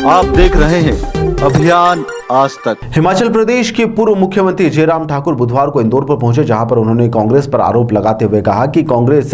आप देख रहे हैं अभियान आज तक। हिमाचल प्रदेश के पूर्व मुख्यमंत्री जयराम ठाकुर बुधवार को इंदौर पर पहुंचे, जहां पर उन्होंने कांग्रेस पर आरोप लगाते हुए कहा कि कांग्रेस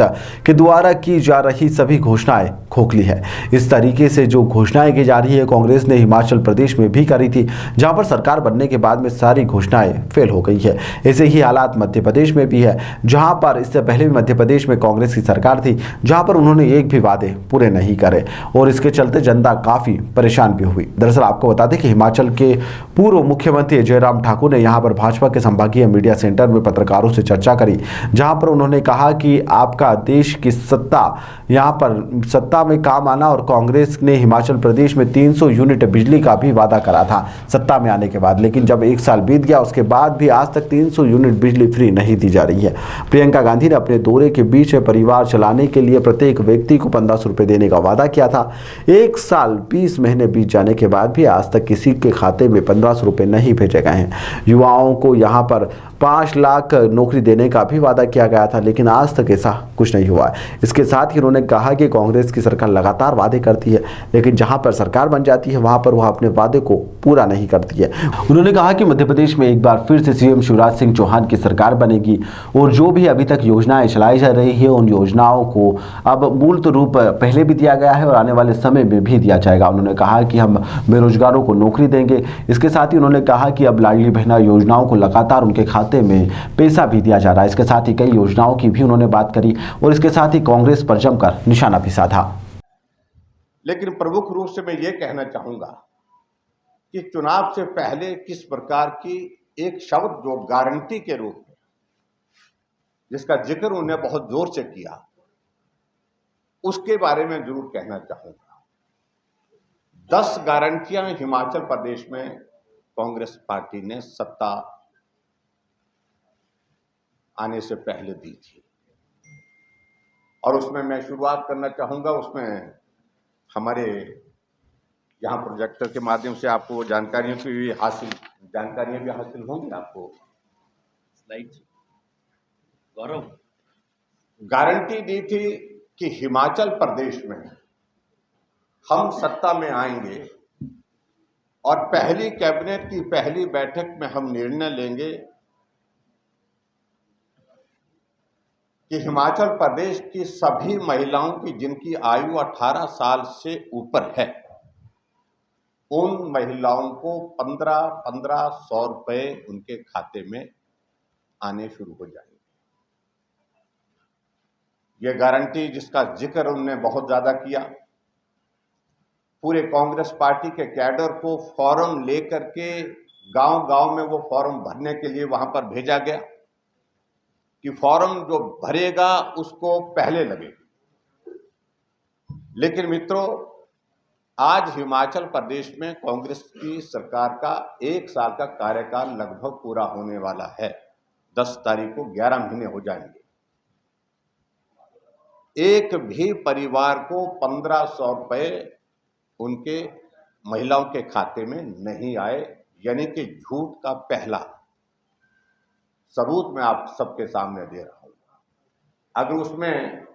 के द्वारा की जा रही सभी घोषणाएं खोखली है। इस तरीके से जो घोषणाएं की जा रही है कांग्रेस ने हिमाचल प्रदेश में भी करी थी, जहां पर सरकार बनने के बाद में सारी घोषणाएं फेल हो गई है। ऐसे ही हालात मध्य प्रदेश में भी है, जहां पर इससे पहले भी मध्य प्रदेश में कांग्रेस की सरकार थी, जहां पर उन्होंने एक भी वादे पूरे नहीं करे और इसके चलते जनता काफी परेशान भी हुई। दरअसल आपको बता दें कि हिमाचल के पूर्व मुख्यमंत्री जयराम ठाकुर ने यहां पर भाजपा के संभागीय मीडिया सेंटर में पत्रकारों से चर्चा करी, जहां पर उन्होंने कहा कि आपका देश की सत्ता यहां पर सत्ता में काम आना, और कांग्रेस ने हिमाचल प्रदेश में 300 यूनिट बिजली का भी वादा करा था सत्ता में आने के बाद, लेकिन जब एक साल बीत गया उसके बाद भी आज तक 300 यूनिट बिजली फ्री नहीं दी जा रही है। प्रियंका गांधी ने अपने दौरे के बीच परिवार चलाने के लिए प्रत्येक व्यक्ति को 1500 रुपए देने का वादा किया था। एक साल 20 महीने बीत जाने के बाद भी आज तक किसी के खाते में 1500 रुपए नहीं भेजे गए हैं। युवाओं को यहां पर 5 लाख नौकरी देने का भी वादा किया गया था, लेकिन आज तक ऐसा कुछ नहीं हुआ। इसके साथ ही उन्होंने कहा कि कांग्रेस की सरकार लगातार वादे करती है, लेकिन जहां पर सरकार बन जाती है वहां पर वह अपने वादे को पूरा नहीं करती है। उन्होंने कहा कि मध्य प्रदेश में एक बार फिर से सीएम शिवराज सिंह चौहान की सरकार बनेगी और जो भी अभी तक योजनाएं चलाई जा रही है उन योजनाओं को अब मूर्त रूप पहले भी दिया गया है और आने वाले समय में भी दिया जाएगा। उन्होंने कहा कि हम बेरोजगारों को नौकरी देंगे। इसके साथ ही उन्होंने कहा कि अब लाडली बहना योजनाओं को लगातार उनके खाते में पैसा भी दिया जा रहा है। इसके साथ ही कई योजनाओं की भी उन्होंने बात करी और इसके साथ ही कांग्रेस पर जमकर निशाना भी साधा। लेकिन प्रमुख रूप से मैं ये कहना चाहूंगा कि चुनाव से पहले किस प्रकार की एक शब्द जो गारंटी के रूप में, जिसका जिक्र उन्होंने बहुत जोर से किया, उसके बारे में जरूर कहना चाहूंगा। 10 गारंटियां हिमाचल प्रदेश में कांग्रेस पार्टी ने सत्ता आने से पहले दी थी और उसमें मैं शुरुआत करना चाहूंगा। उसमें हमारे यहाँ प्रोजेक्टर के माध्यम से आपको जानकारियां भी हासिल होंगी। आपको स्लाइड गौरव गारंटी दी थी कि हिमाचल प्रदेश में हम सत्ता में आएंगे और पहली कैबिनेट की पहली बैठक में हम निर्णय लेंगे कि हिमाचल प्रदेश की सभी महिलाओं की जिनकी आयु 18 साल से ऊपर है, उन महिलाओं को 1500 रुपए उनके खाते में आने शुरू हो जाएंगे। ये गारंटी जिसका जिक्र उन्होंने बहुत ज्यादा किया, पूरे कांग्रेस पार्टी के कैडर को फॉर्म लेकर के गांव-गांव में वो फॉर्म भरने के लिए वहां पर भेजा गया कि फॉर्म जो भरेगा उसको पहले लगेगी। लेकिन मित्रों, आज हिमाचल प्रदेश में कांग्रेस की सरकार का 1 साल का कार्यकाल लगभग पूरा होने वाला है। 10 तारीख को 11 महीने हो जाएंगे। एक भी परिवार को 1500 रुपए उनके महिलाओं के खाते में नहीं आए, यानी कि झूठ का पहला सबूत मैं आप सबके सामने दे रहा हूं। अगर उसमें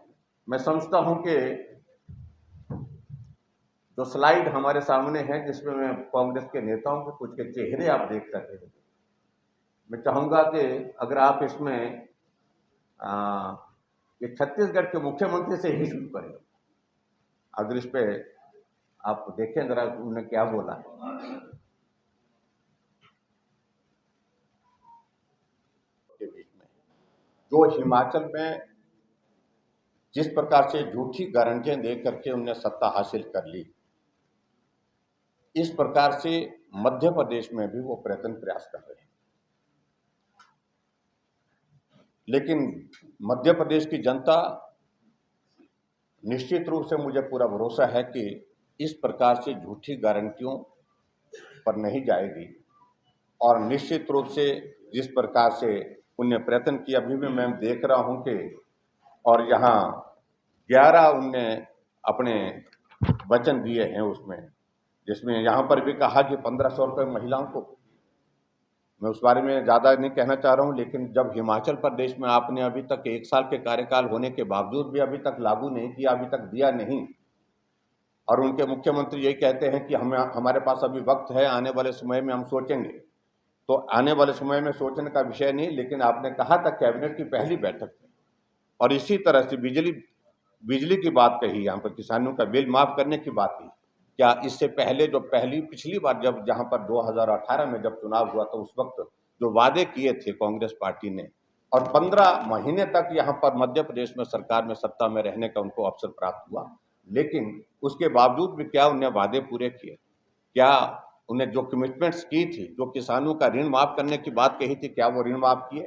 मैं समझता हूं कि जो स्लाइड हमारे सामने है जिसमें मैं कांग्रेस के नेताओं के कुछ के चेहरे आप देख सकते हैं, मैं चाहूंगा कि अगर आप इसमें ये छत्तीसगढ़ के मुख्यमंत्री से ही शुरू करें। अगर इस पे आप देखें जरा उन्होंने क्या बोला। जो हिमाचल में जिस प्रकार से झूठी गारंटियां दे करके उन्होंने सत्ता हासिल कर ली, इस प्रकार से मध्य प्रदेश में भी वो प्रयास कर रहे हैं। लेकिन मध्य प्रदेश की जनता निश्चित रूप से, मुझे पूरा भरोसा है कि इस प्रकार से झूठी गारंटियों पर नहीं जाएगी और निश्चित रूप से जिस प्रकार से उन्हें प्रयत्न किया, अभी भी मैं देख रहा हूं कि और यहाँ 11 उनने अपने वचन दिए हैं उसमें, जिसमें यहाँ पर भी कहा कि 1500 रुपये महिलाओं को। मैं उस बारे में ज़्यादा नहीं कहना चाह रहा हूँ, लेकिन जब हिमाचल प्रदेश में आपने अभी तक 1 साल के कार्यकाल होने के बावजूद भी अभी तक लागू नहीं किया, अभी तक दिया नहीं, और उनके मुख्यमंत्री यही कहते हैं कि हमारे पास अभी वक्त है, आने वाले समय में हम सोचेंगे। तो आने वाले समय में सोचने का विषय नहीं, लेकिन आपने कहा था कैबिनेट की पहली बैठक में, और इसी तरह से बिजली की बात कही, यहाँ पर किसानों का बिल माफ करने की बात की। क्या इससे पहले जो पिछली बार जब जहाँ पर 2018 में जब चुनाव हुआ था, उस वक्त जो वादे किए थे कांग्रेस पार्टी ने, और 15 महीने तक यहाँ पर मध्य प्रदेश में सरकार में सत्ता में रहने का उनको अवसर प्राप्त हुआ, लेकिन उसके बावजूद भी क्या उन्हें वादे पूरे किए? क्या उन्हें जो कमिटमेंट्स की थी, जो किसानों का ऋण माफ करने की बात कही थी, क्या वो ऋण माफ किए?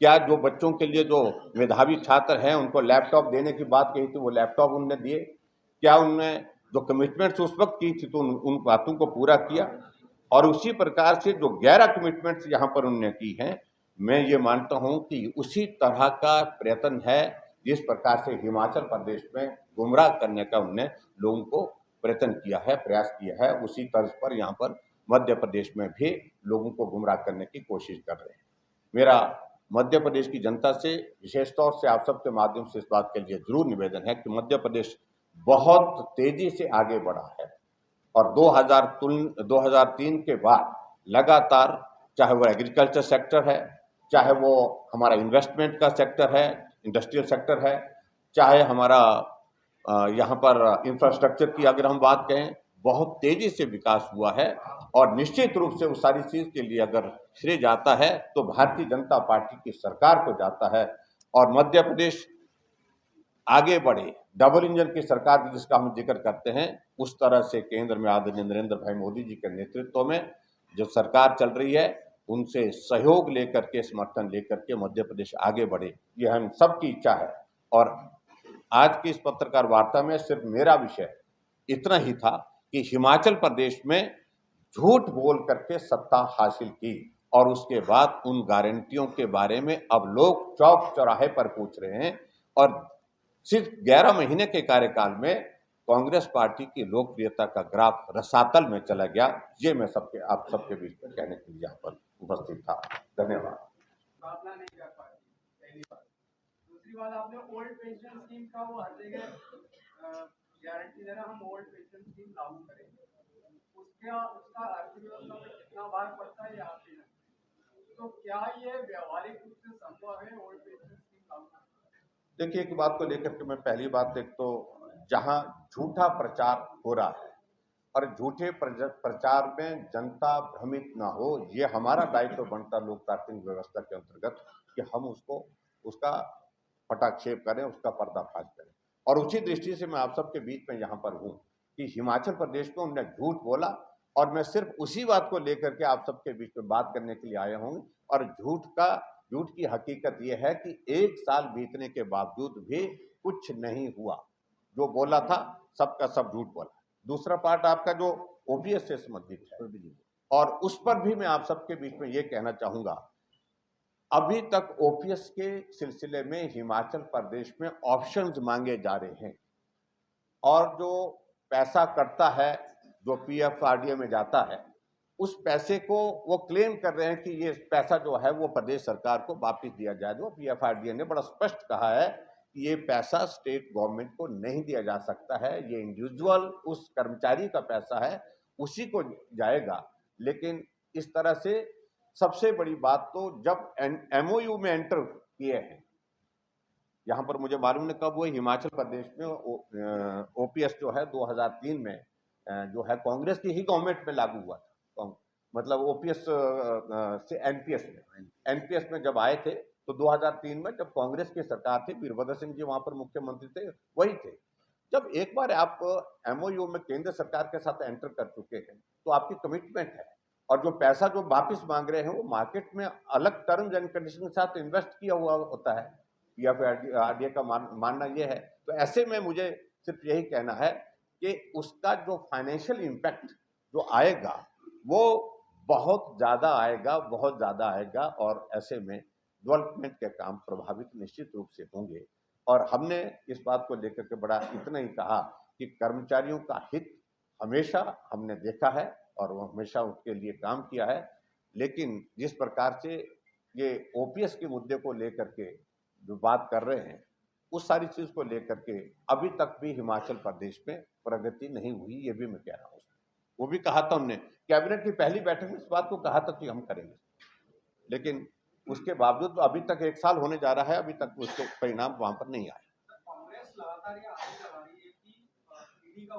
क्या जो बच्चों के लिए जो मेधावी छात्र हैं उनको लैपटॉप देने की बात कही थी, वो लैपटॉप उनने दिए? क्या उनने जो कमिटमेंट्स उस वक्त की थी तो उन बातों को पूरा किया? और उसी प्रकार से जो 11 कमिटमेंट्स यहाँ पर उन्होंने की हैं, मैं ये मानता हूँ कि उसी तरह का प्रयत्न है जिस प्रकार से हिमाचल प्रदेश में गुमराह करने का उन्होंने लोगों को प्रयत्न किया है, प्रयास किया है, उसी तर्ज पर यहाँ पर मध्य प्रदेश में भी लोगों को गुमराह करने की कोशिश कर रहे हैं। मेरा मध्य प्रदेश की जनता से विशेष तौर से आप सबके माध्यम से इस बात के लिए जरूर निवेदन है कि मध्य प्रदेश बहुत तेजी से आगे बढ़ा है, और 2003 के बाद लगातार, चाहे वो एग्रीकल्चर सेक्टर है, चाहे वो हमारा इन्वेस्टमेंट का सेक्टर है, इंडस्ट्रियल सेक्टर है, चाहे हमारा यहाँ पर इंफ्रास्ट्रक्चर की अगर हम बात करें, बहुत तेजी से विकास हुआ है। और निश्चित रूप से उस सारी चीज के लिए अगर श्रेय जाता है तो भारतीय जनता पार्टी की सरकार को जाता है। और मध्य प्रदेश आगे बढ़े, डबल इंजन की सरकार जिसका हम जिक्र करते हैं, उस तरह से केंद्र में आदरणीय नरेंद्र भाई मोदी जी के नेतृत्व में जो सरकार चल रही है, उनसे सहयोग लेकर के, समर्थन लेकर के मध्य प्रदेश आगे बढ़े, ये हम सबकी इच्छा है। और आज की इस पत्रकार वार्ता में सिर्फ मेरा विषय इतना ही था कि हिमाचल प्रदेश में झूठ बोल करके सत्ता हासिल की, और उसके बाद उन गारंटियों के बारे में अब लोग चौक चौराहे पर पूछ रहे हैं। और सिर्फ 11 महीने के कार्यकाल में कांग्रेस पार्टी की लोकप्रियता का ग्राफ रसातल में चला गया। ये मैं आप सबके बीच में कहने के लिए यहाँ पर उपस्थित था। धन्यवाद। स्थापना नहीं कर पाए, पहली बात। दूसरी बात, आपने ओल्ड पेंशन स्कीम का वो हर जगह गारंटी दे रहा हम ओल्ड पेंशन स्कीम लागू करेंगे, उसका अर्थव्यवस्था में कितना भार पड़ता है ये आप ही जानते हैं। तो क्या ये व्यवहारिक रूप से संभव है ओल्ड पेंशन स्कीम लागू करना? देखिए, एक बात को लेकर के मैं पहली बात, एक तो जहां झूठा प्रचार हो रहा है और झूठे प्रचार में जनता भ्रमित ना हो, ये हमारा दायित्व बनता लोकतांत्रिक व्यवस्था के अंतर्गत कि हम उसका पटाक्षेप करें, उसका पर्दाफाश करें। और उसी दृष्टि से मैं आप सबके बीच में यहाँ पर हूँ कि हिमाचल प्रदेश में उन्होंने झूठ बोला, और मैं सिर्फ उसी बात को लेकर के आप सबके बीच में बात करने के लिए आया हूँ। और झूठ की हकीकत यह है कि 1 साल बीतने के बावजूद भी कुछ नहीं हुआ। जो बोला था सबका सब झूठ बोला। दूसरा पार्ट आपका जो ओपीएस से संबंधित है, और उस पर भी मैं आप सबके बीच में ये कहना चाहूंगा, अभी तक ओपीएस के सिलसिले में हिमाचल प्रदेश में ऑप्शंस मांगे जा रहे हैं, और जो पैसा कटता है, जो पीएफआरडीए में जाता है, उस पैसे को वो क्लेम कर रहे हैं कि ये पैसा जो है वो प्रदेश सरकार को वापस दिया जाए। जो पीएफआरडीए ने बड़ा स्पष्ट कहा है कि ये पैसा स्टेट गवर्नमेंट को नहीं दिया जा सकता है, ये इंडिविजुअल उस कर्मचारी का पैसा है, उसी को जाएगा। लेकिन इस तरह से सबसे बड़ी बात, तो जब एमओयू में एंटर किए हैं, यहाँ पर मुझे मालूम नहीं कब हुए, हिमाचल प्रदेश में ओपीएस जो है 2003 में जो है कांग्रेस की ही गवर्नमेंट में लागू हुआ था। मतलब ओपीएस से एनपीएस में जब आए थे तो 2003 में जब कांग्रेस की सरकार थी, वीरभद्र सिंह जी वहां पर मुख्यमंत्री थे, वही थे। जब एक बार आप एमओयू में केंद्र सरकार के साथ एंटर कर चुके हैं तो आपकी कमिटमेंट है, और जो पैसा जो वापिस मांग रहे हैं वो मार्केट में अलग टर्म्स एंड कंडीशन के साथ इन्वेस्ट किया हुआ होता है, या फिर आरडीए का मानना ये है। तो ऐसे में मुझे सिर्फ यही कहना है कि उसका जो फाइनेंशियल इम्पैक्ट जो आएगा वो बहुत ज़्यादा आएगा, और ऐसे में डेवलपमेंट के काम प्रभावित निश्चित रूप से होंगे। और हमने इस बात को लेकर के बड़ा इतना ही कहा कि कर्मचारियों का हित हमेशा हमने देखा है और वो हमेशा उसके लिए काम किया है। लेकिन जिस प्रकार से ये ओपीएस के मुद्दे को लेकर के जो बात कर रहे हैं, उस सारी चीज को लेकर के अभी तक भी हिमाचल प्रदेश में प्रगति नहीं हुई, ये भी मैं कह रहा हूँ। वो भी कहा था हमने, कैबिनेट की पहली बैठक में इस बात को कहा था कि हम करेंगे, लेकिन उसके बावजूद अभी तक 1 साल होने जा रहा है, अभी तक उसके परिणाम वहां पर नहीं आए। कांग्रेस लगातार ये आरोप लगा रही है कि ईडी का